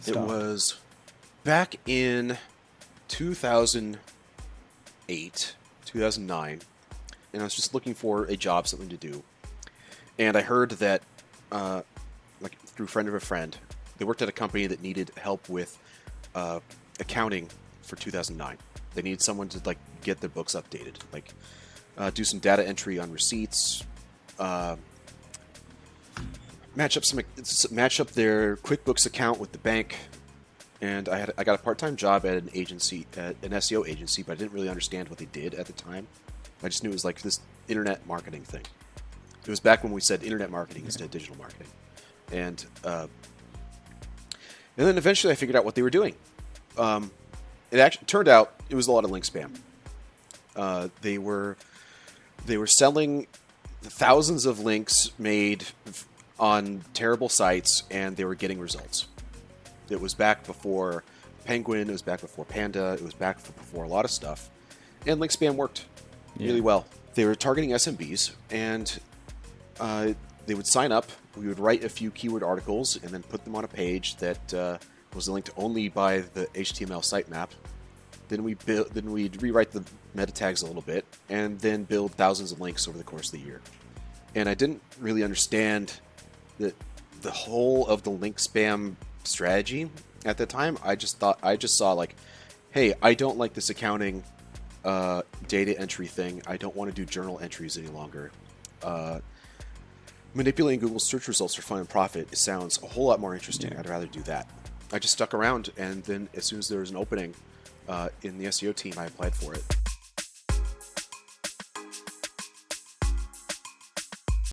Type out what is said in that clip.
It start? was back in 2008, 2009, and I was just looking for a job, something to do. And I heard that, like through a friend of a friend, they worked at a company that needed help with accounting for 2009. They needed someone to like get their books updated, like do some data entry on receipts, match up their QuickBooks account with the bank. And I got a part-time job at an agency, at an SEO agency, but I didn't really understand what they did at the time. I just knew it was like this internet marketing thing. It was back when we said internet marketing instead of digital marketing. And then eventually I figured out what they were doing. It actually turned out it was a lot of link spam. They were selling thousands of links made on terrible sites, and they were getting results. It was back before Penguin. It was back before Panda. It was back before a lot of stuff. And link spam worked really well. They were targeting SMBs, and they would sign up. We would write a few keyword articles and then put them on a page that was linked only by the HTML sitemap. Then we'd rewrite the meta tags a little bit, and then build thousands of links over the course of the year. And I didn't really understand the whole of the link spam strategy at the time. I just saw like, hey, I don't like this accounting data entry thing. I don't want to do journal entries any longer. Manipulating Google's search results for fun and profit, it sounds a whole lot more interesting. I'd rather do that. I just stuck around, and then as soon as there was an opening in the SEO team, I applied for it.